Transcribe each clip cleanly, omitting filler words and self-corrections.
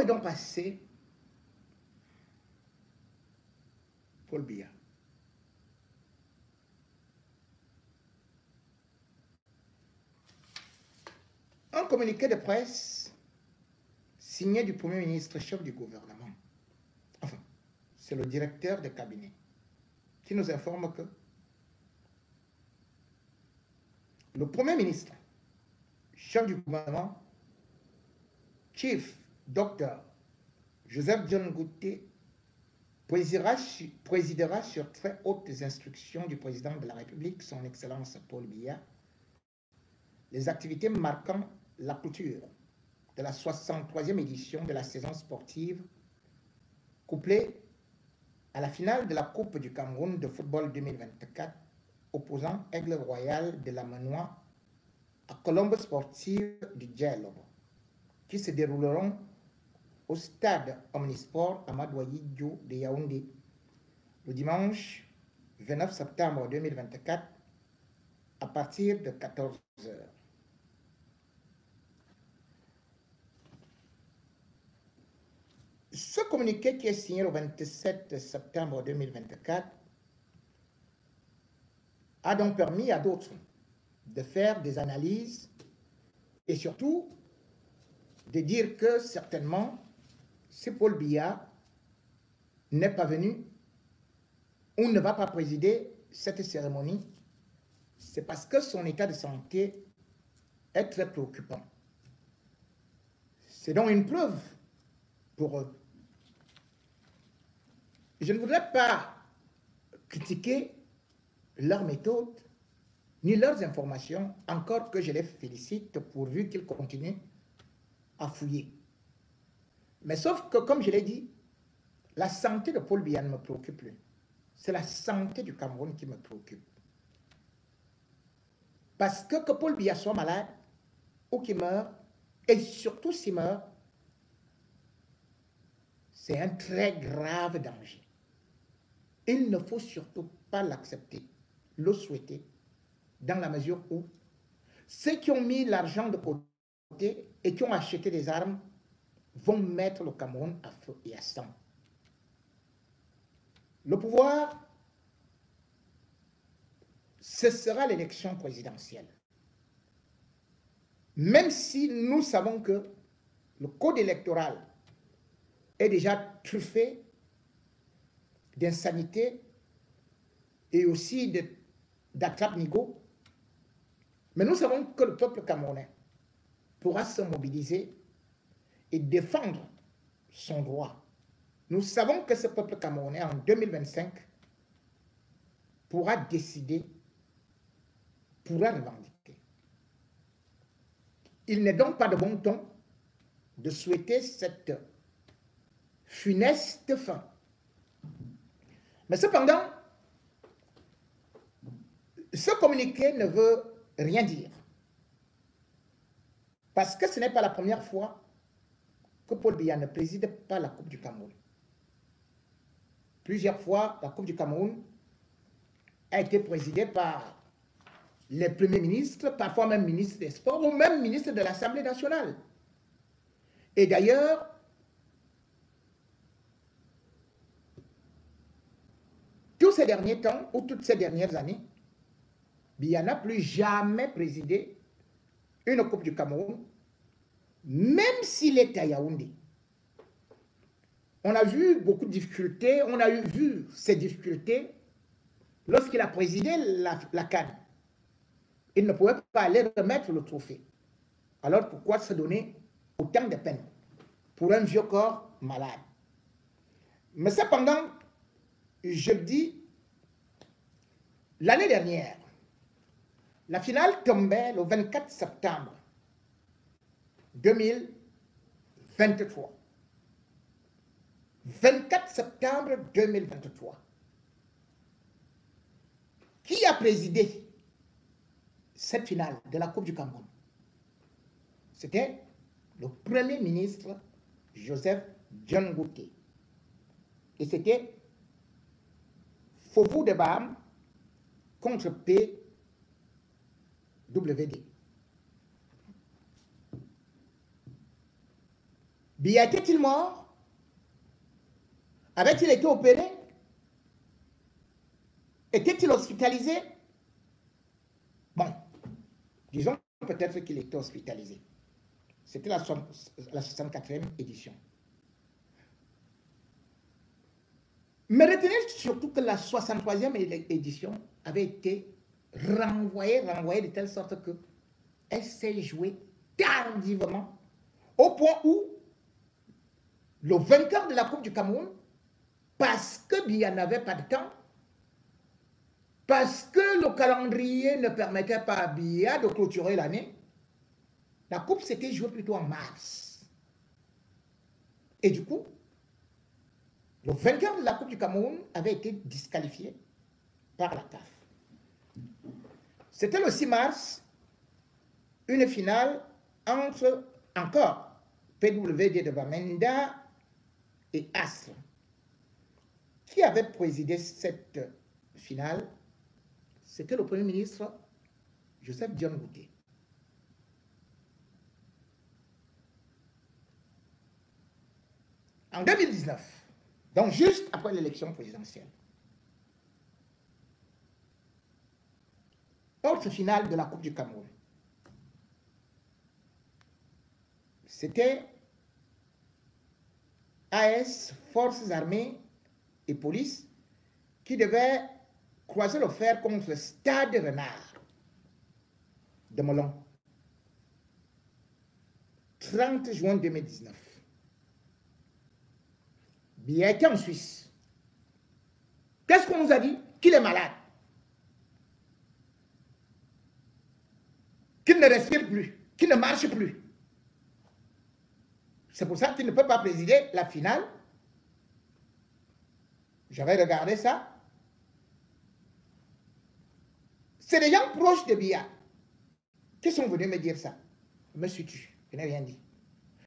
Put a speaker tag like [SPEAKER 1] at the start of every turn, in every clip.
[SPEAKER 1] est donc passé Paul Biya? Un communiqué de presse signé du Premier ministre, chef du gouvernement, enfin, c'est le directeur de cabinet, qui nous informe que le Premier ministre, chef du gouvernement, Chief Dr Joseph John Ngouté, présidera sur très hautes instructions du président de la République, son Excellence Paul Biya, les activités marquant la clôture de la 63e édition de la saison sportive, couplée à la finale de la Coupe du Cameroun de football 2024, opposant Aigle Royal de la Manois à Colombe Sportive du Djelobo, qui se dérouleront au stade Omnisport Amadou Ahidjo de Yaoundé le dimanche 29 septembre 2024 à partir de 14 h. Ce communiqué qui est signé le 27 septembre 2024 a donc permis à d'autres de faire des analyses et surtout de dire que certainement, si Paul Biya n'est pas venu ou ne va pas présider cette cérémonie, c'est parce que son état de santé est très préoccupant. C'est donc une preuve pour eux. Je ne voudrais pas critiquer leurs méthodes ni leurs informations, encore que je les félicite pourvu qu'ils continuent à fouiller. Mais sauf que, comme je l'ai dit, la santé de Paul Biya ne me préoccupe plus. C'est la santé du Cameroun qui me préoccupe. Parce que Paul Biya soit malade ou qu'il meure, et surtout s'il meurt, c'est un très grave danger. Il ne faut surtout pas l'accepter, le souhaiter, dans la mesure où ceux qui ont mis l'argent de côté et qui ont acheté des armes vont mettre le Cameroun à feu et à sang. Le pouvoir, ce sera l'élection présidentielle. Même si nous savons que le code électoral est déjà truffé d'insanité et aussi d'attrape-nigo, mais nous savons que le peuple camerounais pourra se mobiliser et défendre son droit. Nous savons que ce peuple camerounais, en 2025, pourra décider, pourra revendiquer. Il n'est donc pas de bon ton de souhaiter cette funeste fin. Mais cependant, ce communiqué ne veut rien dire. Parce que ce n'est pas la première fois que Paul Biya ne préside pas la Coupe du Cameroun. Plusieurs fois, la Coupe du Cameroun a été présidée par les premiers ministres, parfois même ministres des Sports, ou même ministres de l'Assemblée nationale. Et d'ailleurs, tous ces derniers temps, ou toutes ces dernières années, Biya n'a plus jamais présidé une Coupe du Cameroun, même s'il est à Yaoundé. On a vu beaucoup de difficultés, on a vu ces difficultés lorsqu'il a présidé la CAN. Il ne pouvait pas aller remettre le trophée. Alors pourquoi se donner autant de peine pour un vieux corps malade? Mais cependant, je dis, l'année dernière, la finale tombait le 24 septembre 2023. 24 septembre 2023. Qui a présidé cette finale de la Coupe du Cameroun? C'était le Premier ministre Joseph John Ngouté. Et c'était Fofou de Baham contre PWD. . . . . . . . . . . . . . . . . . . . . . . . . . . . . . . . . . . . . . . . . . . . . . . . . . . . . . . . . . Biya était-il mort? Avait-il été opéré? Était-il hospitalisé? Bon, disons peut-être qu'il était hospitalisé. C'était la 64e édition. Mais retenez surtout que la 63e édition avait été renvoyée de telle sorte qu'elle s'est jouée tardivement, au point où le vainqueur de la Coupe du Cameroun, parce que Biya n'avait pas de temps, parce que le calendrier ne permettait pas à Biya de clôturer l'année, la Coupe s'était jouée plutôt en mars. Et du coup, le vainqueur de la Coupe du Cameroun avait été disqualifié par la CAF. C'était le 6 mars, une finale entre encore PWD de Bamenda et Astre. Qui avait présidé cette finale? C'était le Premier ministre Joseph Dion Ngouté. En 2019, donc juste après l'élection présidentielle, autre finale de la Coupe du Cameroun. C'était AS, Forces armées et police, qui devaient croiser le fer contre Stade Renard de Melon. 30 juin 2019. Biya était en Suisse. Qu'est-ce qu'on nous a dit? Qu'il est malade. Qu'il ne respire plus. Qu'il ne marche plus. C'est pour ça qu'il ne peut pas présider la finale. J'avais regardé ça. C'est des gens proches de Biya qui sont venus me dire ça. Me suis-tu? Je n'ai rien dit.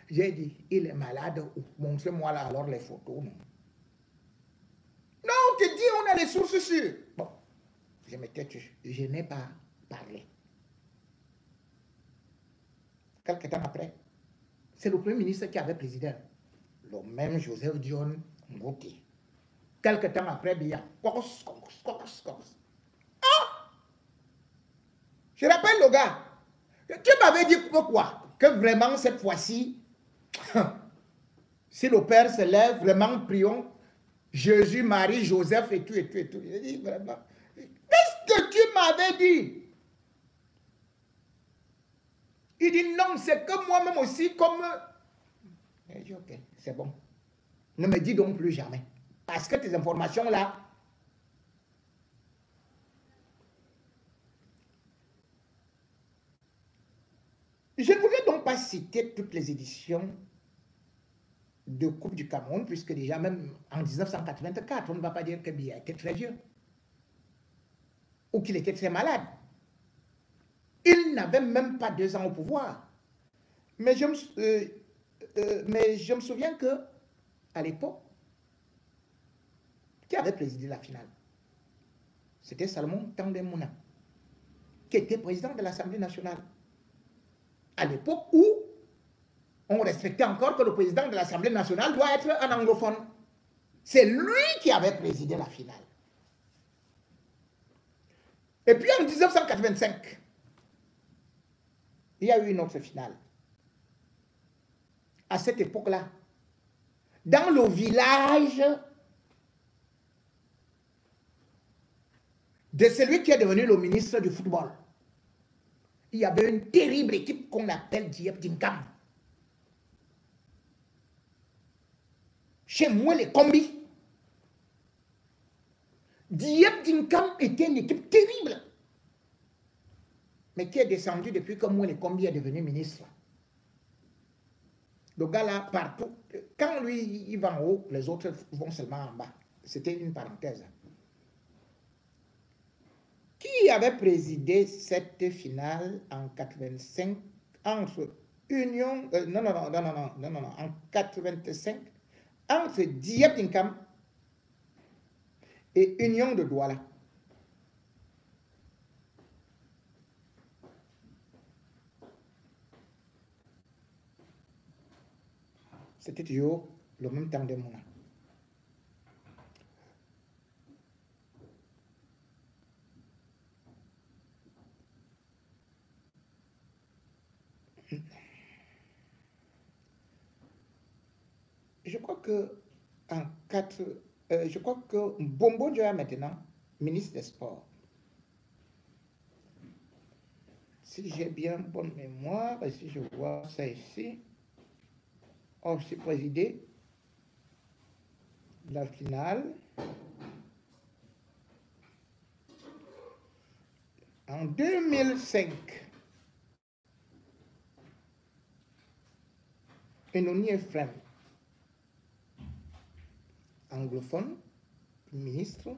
[SPEAKER 1] J'ai dit, il est malade. Montrez-moi là alors les photos. Non, on te dit, on a les sources sûres. Bon, je me tais, je n'ai pas parlé. Quelque temps après, c'est le Premier ministre qui avait présidé. Le même Joseph Dion Ngouté. Quelque temps après, Biya. Ah! Je rappelle le gars. Tu m'avais dit quoi? Que vraiment cette fois-ci, si le Père se lève, vraiment prions Jésus, Marie, Joseph et tout, et tout, et tout. Il dit vraiment, qu'est-ce que tu m'avais dit? Il dit non, c'est que moi-même aussi, comme... Il dit ok, c'est bon. Ne me dis donc plus jamais. Parce que tes informations-là... Je ne voudrais donc pas citer toutes les éditions de Coupe du Cameroun, puisque déjà même en 1984, on ne va pas dire que Biya était très vieux ou qu'il était très malade. Il n'avait même pas 2 ans au pouvoir. Mais je me souviens que à l'époque, qui avait présidé la finale? C'était Salomon Tandemuna, qui était président de l'Assemblée nationale. À l'époque où on respectait encore que le président de l'Assemblée nationale doit être un anglophone. C'est lui qui avait présidé la finale. Et puis en 1985, il y a eu une autre finale. À cette époque-là, dans le village de celui qui est devenu le ministre du football, il y avait une terrible équipe qu'on appelle Diep Dinkam. Chez moi, les combis. Diep Dinkam était une équipe terrible, mais qui est descendue depuis que moi, les combis est devenu ministre. Le gars là, partout, quand lui, il va en haut, les autres vont seulement en bas. C'était une parenthèse. Qui avait présidé cette finale en 85 entre Union... non, en 85, entre Diep Dinkam et Union de Douala. C'était toujours le même temps de Mouna. Je crois que je crois que Bombo Joya maintenant, ministre des Sports. Si j'ai bien bonne mémoire, et si je vois ça ici, c'est présidé la finale en 2005. Enoni Ephraim, anglophone, ministre,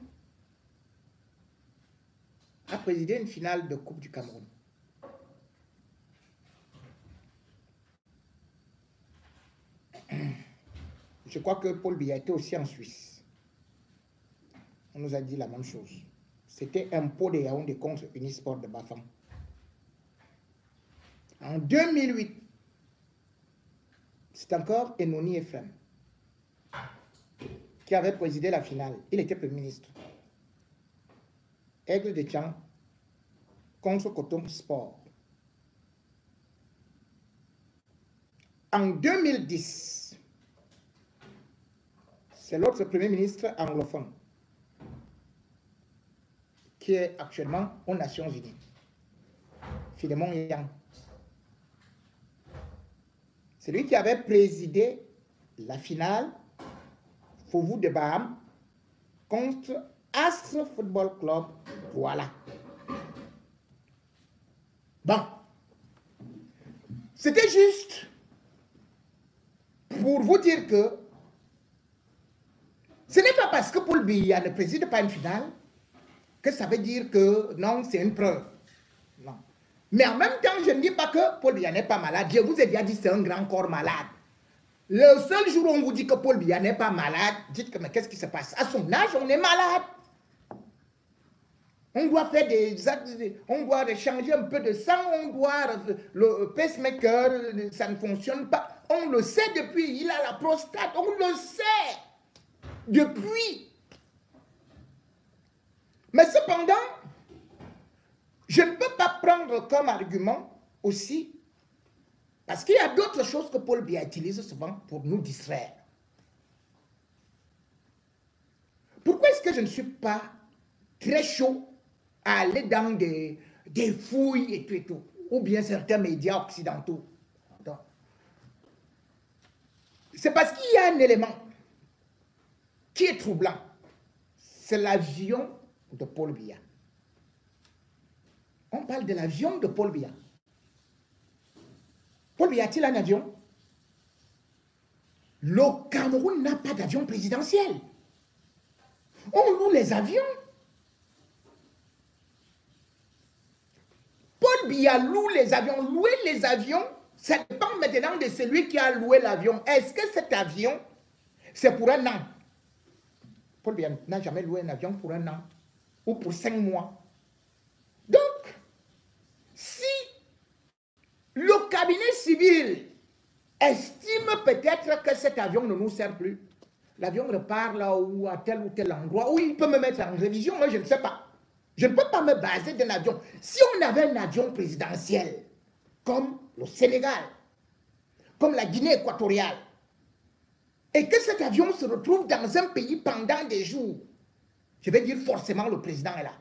[SPEAKER 1] a présidé une finale de Coupe du Cameroun. Je crois que Paul Biya était aussi en Suisse. On nous a dit la même chose. C'était un pot de Yaoundé contre Unisport de Bafang. En 2008, c'est encore Enoni Ephraim qui avait présidé la finale. Il était Premier ministre. Aigle de Tchang contre Coton Sport. En 2010, c'est l'autre Premier ministre anglophone qui est actuellement aux Nations Unies, Philemon Yang. C'est lui qui avait présidé la finale Faubourg de Baham contre Astre Football Club. Voilà. Bon. C'était juste pour vous dire que ce n'est pas parce que Paul Biya ne préside pas une finale que ça veut dire que non, c'est une preuve. Non. Mais en même temps, je ne dis pas que Paul Biya n'est pas malade. Je vous ai déjà dit c'est un grand corps malade. Le seul jour où on vous dit que Paul Biya n'est pas malade, dites que mais qu'est-ce qui se passe? À son âge, on est malade. On doit faire on doit changer un peu de sang, on doit le pacemaker, ça ne fonctionne pas. On le sait depuis, il a la prostate, on le sait depuis. Mais cependant, je ne peux pas prendre comme argument aussi, parce qu'il y a d'autres choses que Paul Biya utilise souvent pour nous distraire. Pourquoi est-ce que je ne suis pas très chaud à aller dans des fouilles et tout, ou bien certains médias occidentaux? C'est parce qu'il y a un élément qui est troublant. C'est l'avion de Paul Biya. On parle de l'avion de Paul Biya. Paul Biya a-t-il un avion? Le Cameroun n'a pas d'avion présidentiel. On loue les avions. Paul Biya loue les avions. Louer les avions, ça dépend maintenant de celui qui a loué l'avion. Est-ce que cet avion, c'est pour un an? Paul Biya n'a jamais loué un avion pour un an ou pour 5 mois. Donc, si le cabinet civil estime peut-être que cet avion ne nous sert plus, l'avion repart là ou à tel ou tel endroit où il peut me mettre en révision, moi je ne sais pas. Je ne peux pas me baser d'un avion. Si on avait un avion présidentiel, comme le Sénégal, comme la Guinée équatoriale, et que cet avion se retrouve dans un pays pendant des jours, je vais dire forcément le président est là.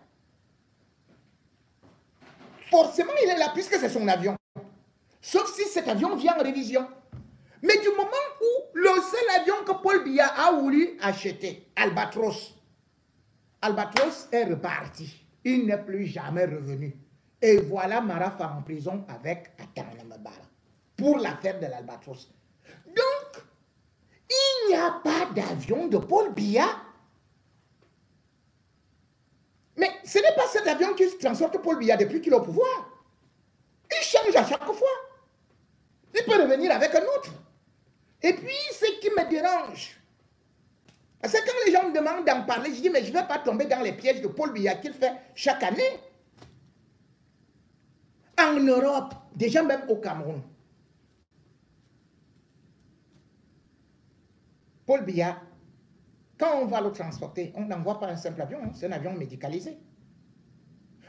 [SPEAKER 1] Forcément il est là puisque c'est son avion. Sauf si cet avion vient en révision. Mais du moment où le seul avion que Paul Biya a voulu acheter, Albatros est reparti. Il n'est plus jamais revenu. Et voilà Marafa en prison avec Atana Mabara pour l'affaire de l'Albatros. Donc, il n'y a pas d'avion de Paul Biya. Mais ce n'est pas cet avion qui transporte Paul Biya depuis qu'il est au pouvoir. Il change à chaque fois. Il peut revenir avec un autre. Et puis, ce qui me dérange, c'est quand les gens me demandent d'en parler, je dis, mais je ne vais pas tomber dans les pièges de Paul Biya qu'il fait chaque année. En Europe, déjà même au Cameroun. Paul Biya, quand on va le transporter, on n'envoie pas un simple avion, hein, c'est un avion médicalisé.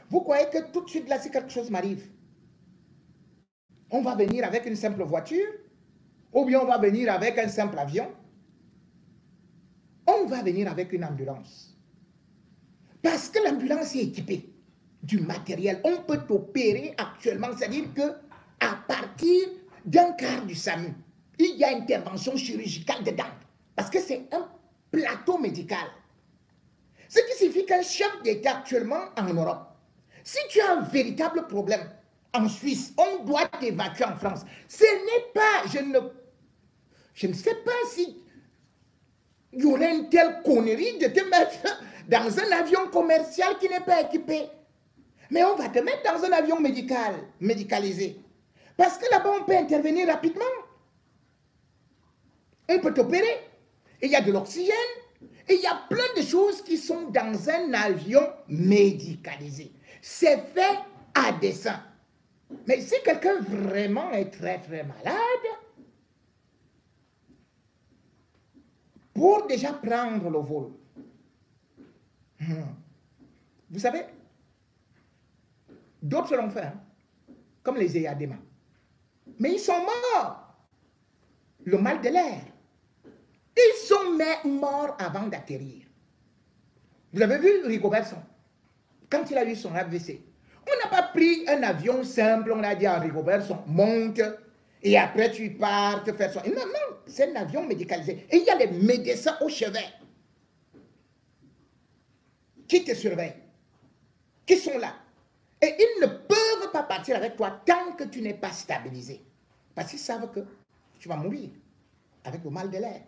[SPEAKER 1] Vous croyez que tout de suite là, si quelque chose m'arrive, on va venir avec une simple voiture, ou bien on va venir avec un simple avion? On va venir avec une ambulance. Parce que l'ambulance est équipée du matériel. On peut opérer actuellement, c'est-à-dire qu'à partir d'un quart du SAMU, il y a intervention chirurgicale dedans. Parce que c'est un plateau médical. Ce qui signifie qu'un chef d'État actuellement en Europe, si tu as un véritable problème en Suisse, on doit t'évacuer en France. Ce n'est pas, je ne sais pas si il y aurait une telle connerie de te mettre dans un avion commercial qui n'est pas équipé. Mais on va te mettre dans un avion médicalisé. Parce que là-bas, on peut intervenir rapidement. On peut t'opérer. Il y a de l'oxygène. Et il y a plein de choses qui sont dans un avion médicalisé. C'est fait à dessein. Mais si quelqu'un vraiment est très très malade, pour déjà prendre le vol, vous savez, d'autres l'ont fait, hein, comme les Eyadema. Mais ils sont morts. Le mal de l'air. Ils sont morts avant d'atterrir. Vous avez vu Rigobertson, quand il a eu son AVC, on n'a pas pris un avion simple, on a dit à Rigobertson, monte, et après tu pars te faire son... Non, non, c'est un avion médicalisé. Et il y a les médecins au chevet qui te surveillent, qui sont là. Et ils ne peuvent pas partir avec toi tant que tu n'es pas stabilisé. Parce qu'ils savent que tu vas mourir avec le mal de l'air.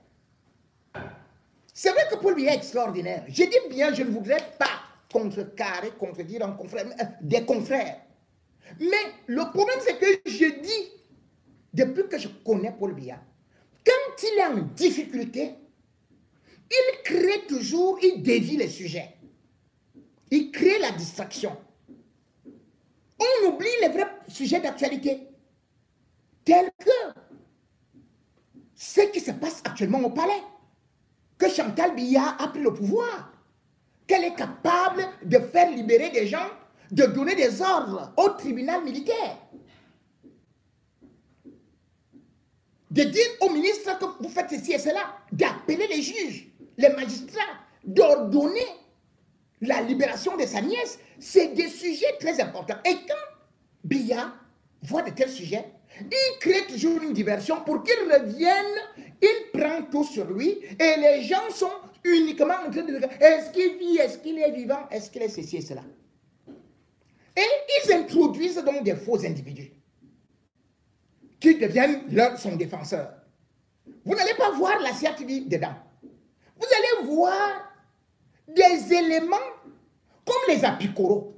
[SPEAKER 1] C'est vrai que Paul Biya est extraordinaire. Je dis bien, je ne voudrais pas contrecarrer, contredire un confrère, des confrères. Mais le problème, c'est que je dis, depuis que je connais Paul Biya, quand il est en difficulté, il crée toujours, il dévie les sujets. Il crée la distraction. On oublie les vrais sujets d'actualité, tels que ce qui se passe actuellement au palais, que Chantal Biya a pris le pouvoir, qu'elle est capable de faire libérer des gens, de donner des ordres au tribunal militaire, de dire au ministre que vous faites ceci et cela, d'appeler les juges, les magistrats, d'ordonner la libération de sa nièce. C'est des sujets très importants. Et quand Biya voit de tels sujets, il crée toujours une diversion pour qu'il revienne, il prend tout sur lui et les gens sont uniquement en train de dire est-ce qu'il vit, est-ce qu'il est vivant, est-ce qu'il est ceci et cela. Et ils introduisent donc des faux individus qui deviennent son défenseur. Vous n'allez pas voir la CRTV dedans. Vous allez voir des éléments comme les apicoros.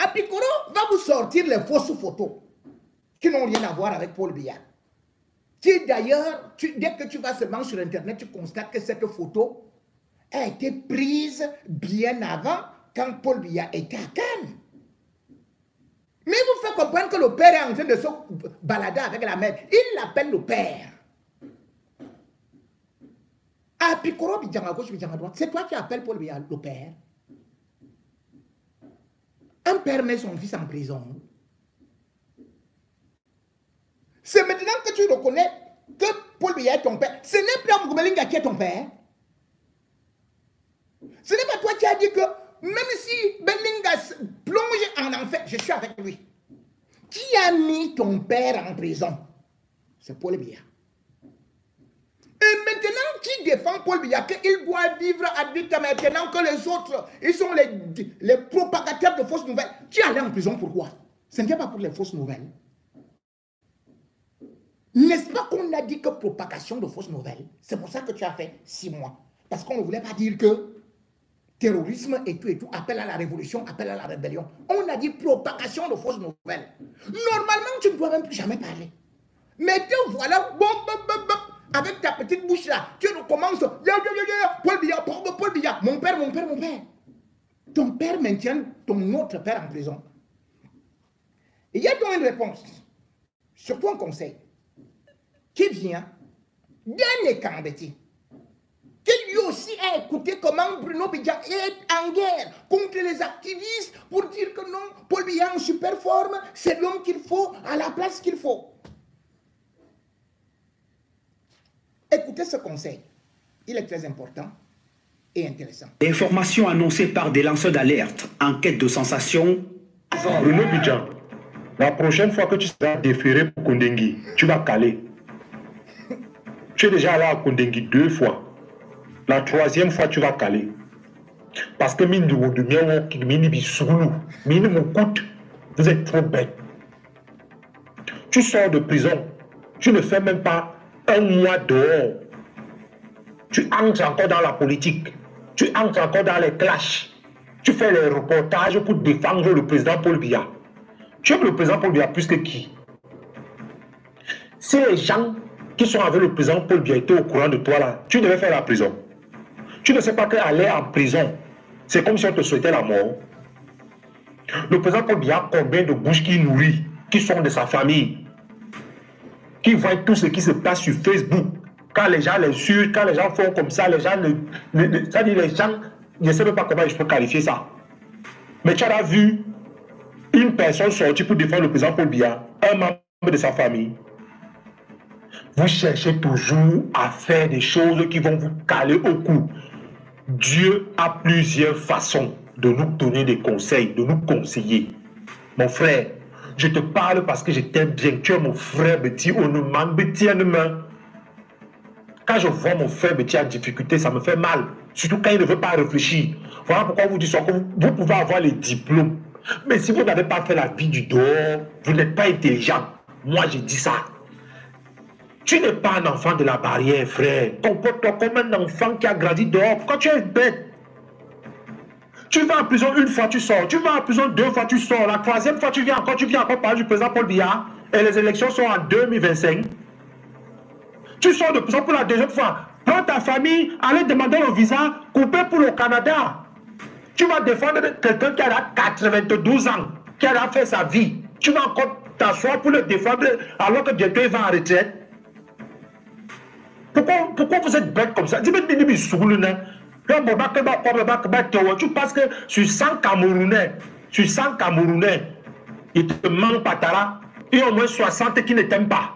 [SPEAKER 1] Apicoro va vous sortir les fausses photos qui n'ont rien à voir avec Paul Biya. Qui d'ailleurs, dès que tu vas seulement sur Internet, tu constates que cette photo a été prise bien avant, quand Paul Biya était à Cannes. Mais il vous fait comprendre que le père est en train de se balader avec la mère. Il l'appelle le père. Apicoro Bidjanga gauche, Bidjanga droite. C'est toi qui appelles Paul Biya le père. Un père met son fils en prison. C'est maintenant que tu reconnais que Paul Biya est ton père. Ce n'est plus Mougumelinga qui est ton père. Ce n'est pas toi qui as dit que même si Belinga plonge en enfer, je suis avec lui. Qui a mis ton père en prison? C'est Paul Biya. Et maintenant, qui défend Paul Biya qu'il doit vivre à vite maintenant que les autres, ils sont les propagateurs de fausses nouvelles. Tu es allé en prison pourquoi? Ce n'était pas pour les fausses nouvelles. N'est-ce pas qu'on a dit que propagation de fausses nouvelles? C'est pour ça que tu as fait 6 mois. Parce qu'on ne voulait pas dire que terrorisme et tout, appel à la révolution, appel à la rébellion. On a dit propagation de fausses nouvelles. Normalement, tu ne dois même plus jamais parler. Mais te voilà, avec ta petite bouche là, tu recommences. Paul Biya, Paul Biya, mon père, mon père, mon père. Ton père maintient ton autre père en prison. Il y a donc une réponse, surtout un conseil, qui vient Dene Kambeti, qui lui aussi a écouté comment Bruno Bidja est en guerre contre les activistes pour dire que non, Paul Biya en super forme, c'est l'homme qu'il faut, à la place qu'il faut. Écoutez ce conseil, il est très important et intéressant.
[SPEAKER 2] Informations annoncées par des lanceurs d'alerte, enquête de sensation.
[SPEAKER 3] Bruno Bidja, la prochaine fois que tu seras déféré pour Kondengi, tu vas caler. Tu es déjà allé à Kondengi 2 fois. La 3e fois, tu vas caler. Parce que vous êtes trop bête. Tu sors de prison. Tu ne fais même pas un mois dehors. Tu entres encore dans la politique. Tu entres encore dans les clashs. Tu fais les reportages pour défendre le président Paul Biya. Tu aimes le président Paul Biya plus que qui? Si les gens qui sont avec le président Paul Biya étaient au courant de toi là, tu devais faire la prison. Tu ne sais pas qu'aller en prison, c'est comme si on te souhaitait la mort. Le président Paul Biya a combien de bouches qui nourrit, qui sont de sa famille, qui voient tout ce qui se passe sur Facebook. Quand les gens les suivent, quand les gens font comme ça, les gens c'est-à-dire les gens, je ne sais même pas comment je peux qualifier ça. Mais tu as vu une personne sortir pour défendre le président Paul Biya, un membre de sa famille. Vous cherchez toujours à faire des choses qui vont vous caler au cou. Dieu a plusieurs façons de nous donner des conseils, de nous conseiller. Mon frère, je te parle parce que je t'aime bien. Tu es mon frère Betty, on ne manque Betty à main. Quand je vois mon frère Betty en difficulté, ça me fait mal. Surtout quand il ne veut pas réfléchir. Voilà pourquoi vous dites que vous pouvez avoir les diplômes. Mais si vous n'avez pas fait la vie du dehors, vous n'êtes pas intelligent. Moi, j'ai dit ça. Tu n'es pas un enfant de la barrière, frère. Comporte-toi comme un enfant qui a grandi dehors. Pourquoi tu es bête? Tu vas en prison 1 fois, tu sors. Tu vas en prison 2 fois, tu sors. La 3e fois, tu viens encore parler du président Paul Biya. Et les élections sont en 2025. Tu sors de prison pour la 2e fois. Prends ta famille, allez demander le visa, couper pour le Canada. Tu vas défendre quelqu'un qui a 92 ans, qui a fait sa vie. Tu vas encore t'asseoir pour le défendre alors que bientôt il va en retraite. Pourquoi vous êtes bête comme ça? Tu penses que sur 100 Camerounais, il te manque Patara, il y a au moins 60 qui ne t'aiment pas.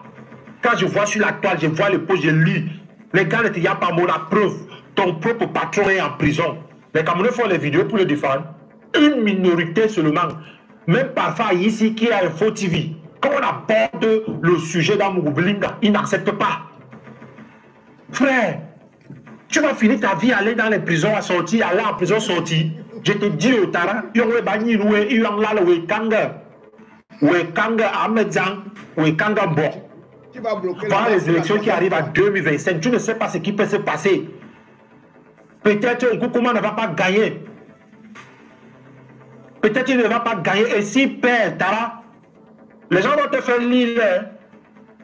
[SPEAKER 3] Quand je vois sur la toile, je vois les posts, je lis. Les gars ne te disent pas mot, la preuve. Ton propre patron est en prison. Les Camerounais font les vidéos pour le défendre. Une minorité seulement. Même parfois ici qui a Info TV. Quand on aborde le sujet dans Moublinga, ils n'acceptent pas. Frère, tu vas finir ta vie aller dans les prisons à sortir, aller en prison sortir. Je te dis au Tara, voilà les élections qui arrivent en 2025. Tu ne sais pas ce qui peut se passer. Peut-être Nkoukouma ne va pas gagner. Peut-être qu'il ne va pas gagner. Et s'il perd, Tara, les gens vont te faire lire.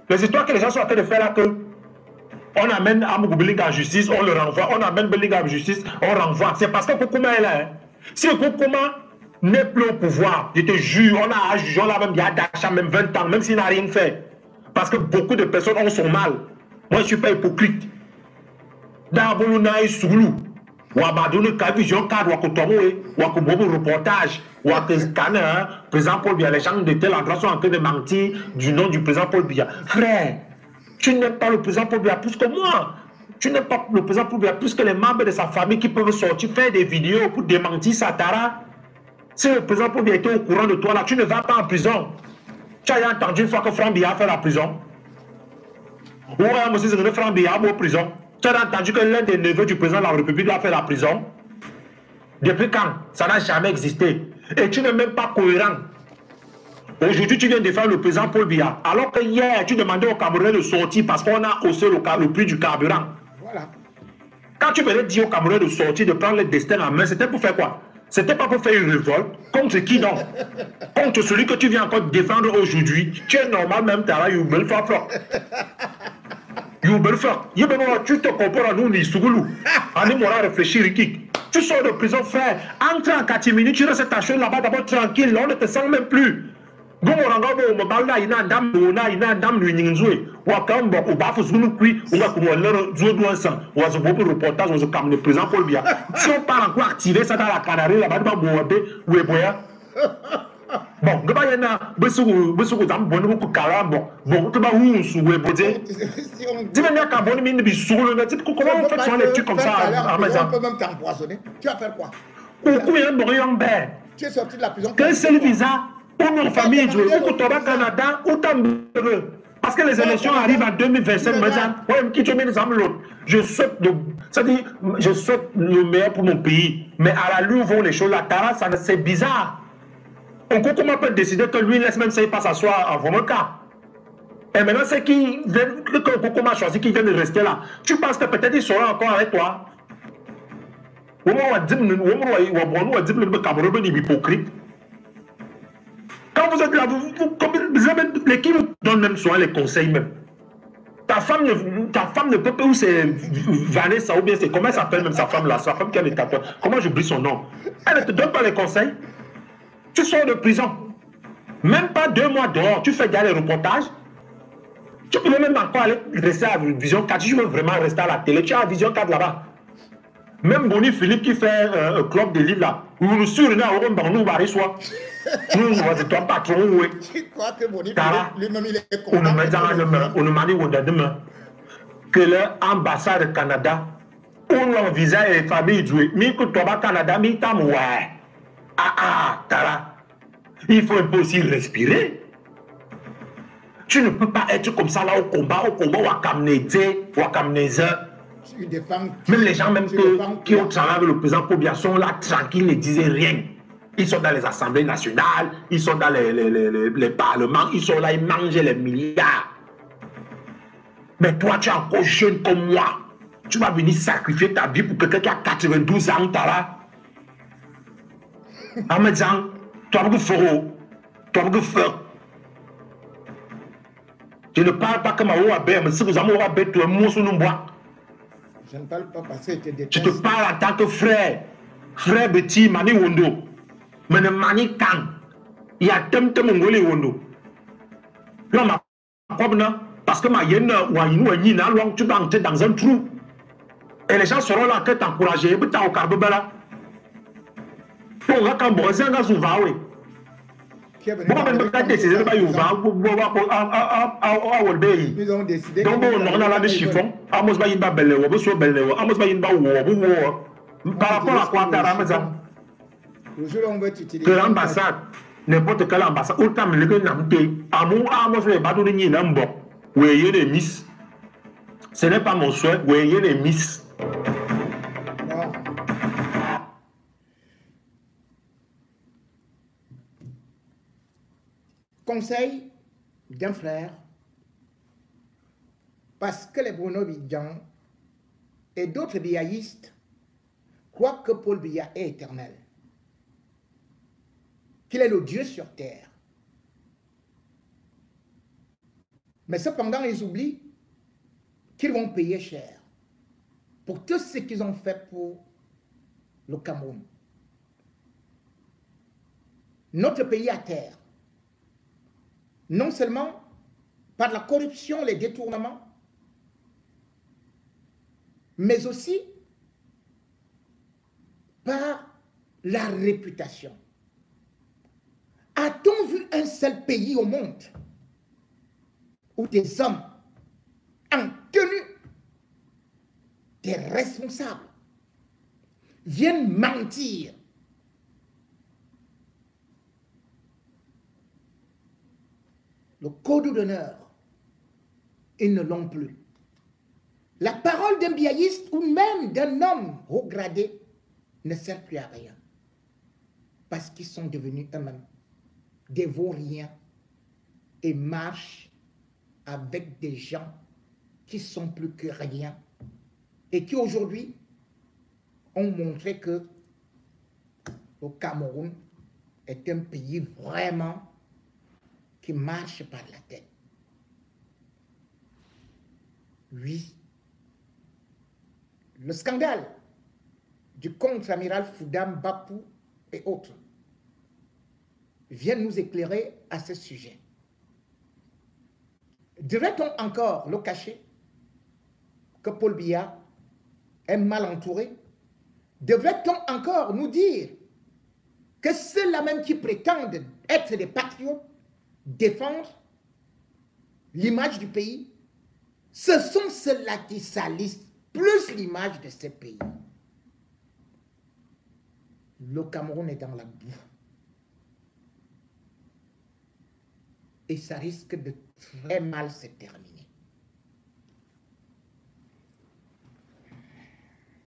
[SPEAKER 3] Les histoires que les gens sont en train de faire là, que on amène Amougou Belinga en justice, on le renvoie. On amène Belinga en justice, on renvoie. C'est parce que Nkoukouma est là. Hein. Si Nkoukouma n'est plus au pouvoir, je te jure, on a jugé, on l'a même dit à Dacha, même 20 ans, même s'il n'a rien fait. Parce que beaucoup de personnes ont son mal. Moi, je ne suis pas hypocrite. Dans Boluna et Soulou, ou à Badoune, Kavision, cadre, ou à Kotomoué, ou à Kobobo reportage, ou à Scanner, président Paul Biya, les gens de tel endroit sont en train de mentir du nom du président Paul Biya. Frère, tu n'aimes pas le président Paul Biya plus que moi. Tu n'aimes pas le président Paul Biya plus que les membres de sa famille qui peuvent sortir, faire des vidéos pour démentir Satara. Si le président Paul Biya était au courant de toi, là, tu ne vas pas en prison. Tu as entendu une fois que Franck Biya a fait la prison? Ou Franck Biya a en prison? Tu as entendu que l'un des neveux du président de la République a fait la prison? Depuis quand? Ça n'a jamais existé. Et tu n'es même pas cohérent. Aujourd'hui, tu viens défendre le président Paul Biya. Alors que hier, tu demandais aux Camerounais de sortir parce qu'on a haussé le prix du carburant. Voilà. Quand tu venais dire aux Camerounais de sortir, de prendre le destin en main, c'était pour faire quoi? C'était pas pour faire une révolte. Contre qui donc? Contre celui que tu viens encore défendre aujourd'hui. Tu es normal même, tu as là, tu te comprends à nous, ni Sougoulou. On est moral réfléchir, Rikik. Tu sors de prison, frère. Entre en 4 minutes, tu restes ta chose là-bas, d'abord tranquille. On ne te sent même plus. Gomoranga bo mabala ina ndam na ina ndam lunyinzwe wakambo obafu zunu kui on va comment leur zo doit sang on va se beaucoup reportage on se comme le président Paul Biya si on part encore tirer ça dans la Canarie là-bas ba boabe weboya bon gaba yana besu dam bonu ko kala bon to ba hu su weboje dis même ka bonu min bi solo na type comment on fait sur les trucs comme ça à maison
[SPEAKER 1] on peut même t'empoisonner. Tu vas faire quoi?
[SPEAKER 3] Ou bien bon
[SPEAKER 1] tu es sorti de la prison.
[SPEAKER 3] Quel c'est le visa? Pour nos familles, au Canada, autant parce que les élections arrivent en 2025. Je souhaite le meilleur pour mon pays. Mais à la lui, vont les choses. La Tara, c'est bizarre. On comment peut décider que lui laisse même ça, il passe à soi en vraiment cas. Et maintenant, c'est qui comment choisi qui vient de rester là. Tu penses que peut-être il sera encore avec toi? Au moment où on dit le Cameroun est hypocrite. Quand vous êtes là, l'équipe vous donne même souvent les conseils même. Ta femme ne peut pas, où c'est Vanessa ou bien c'est comment elle s'appelle même sa femme là, sa femme qui a les tatouages. Comment j'oublie son nom? Elle ne te donne pas les conseils. Tu sors de prison. Même pas 2 mois dehors, tu fais déjà les reportages. Tu peux même encore aller rester à Vision 4. Tu veux vraiment rester à la télé, tu es à Vision 4 là-bas. Même Bonnie Philippe qui fait un club de livres là, où nous surenons à Oron, nous barrés soit. Nous, c'est toi patron, oui.
[SPEAKER 1] Tu crois que Bonnie Philippe, lui-même, il est content.
[SPEAKER 3] On nous manie demain que l'ambassade du Canada, on l'envisage et les familles jouées. Mais que toi, Canada, mais t'as ouais. Tara. Il faut un peu aussi respirer. Tu ne peux pas être comme ça là au combat, Wakamneze. Même les gens même qui ont travaillé avec le président Pobia sont là tranquilles, ne disaient rien. Ils sont dans les assemblées nationales, ils sont dans les parlements, ils sont là, ils mangent les milliards. Mais toi, tu es encore jeune comme moi. Tu vas venir sacrifier ta vie pour quelqu'un qui a 92 ans, Tara. Amézan, toi, vous faites. Je ne parle pas comme à Oabé, mais si vous avez Oabé, tu es mot sur nous bois.
[SPEAKER 1] Je ne parle pas parce que tu détestes.
[SPEAKER 3] Je te parle en tant que frère. Frère Betty, Mani Wondo. Mais ne Mani Kang. Il y a Temtem Ngoli Wondo. Là, ma problème, parce que ma yenne, ou Yina, tu vas entrer dans un trou. Et les gens seront là que t'encourager. Mais t'as au carbobala. Pour un camboisien, on a souvent, oui. Ils
[SPEAKER 1] ont décidé.
[SPEAKER 3] Donc, on a la chiffon. Amos va y ba belle, ou besoin belle, Amos va y ba ou. Par rapport à quoi t'as Ramazan? Que l'ambassade, n'importe quelle ambassade, autant me le namté, Amos les badou de Ninambo, où il y a des miss. Ce n'est pas mon souhait, où il y a des miss.
[SPEAKER 1] Conseil d'un frère, parce que les Bruno Bidjan et d'autres biaïstes croient que Paul Biya est éternel, qu'il est le Dieu sur terre. Mais cependant, ils oublient qu'ils vont payer cher pour tout ce qu'ils ont fait pour le Cameroun. Notre pays à terre. Non seulement par la corruption, les détournements, mais aussi par la réputation. A-t-on vu un seul pays au monde où des hommes en tenue des responsables viennent mentir? Le code d'honneur, ils ne l'ont plus. La parole d'un biaïste ou même d'un homme haut gradé ne sert plus à rien. Parce qu'ils sont devenus eux-mêmes des vauriens et marchent avec des gens qui sont plus que rien et qui aujourd'hui ont montré que le Cameroun est un pays vraiment qui marche par la tête. Oui, le scandale du contre-amiral Foudam Bapou et autres vienne nous éclairer à ce sujet. Devrait-on encore le cacher que Paul Biya est mal entouré? Devrait-on encore nous dire que ceux-là même qui prétendent être des patriotes défendent l'image du pays? Ce sont ceux-là qui salissent plus l'image de ce pays. Le Cameroun est dans la boue. Et ça risque de très mal se terminer.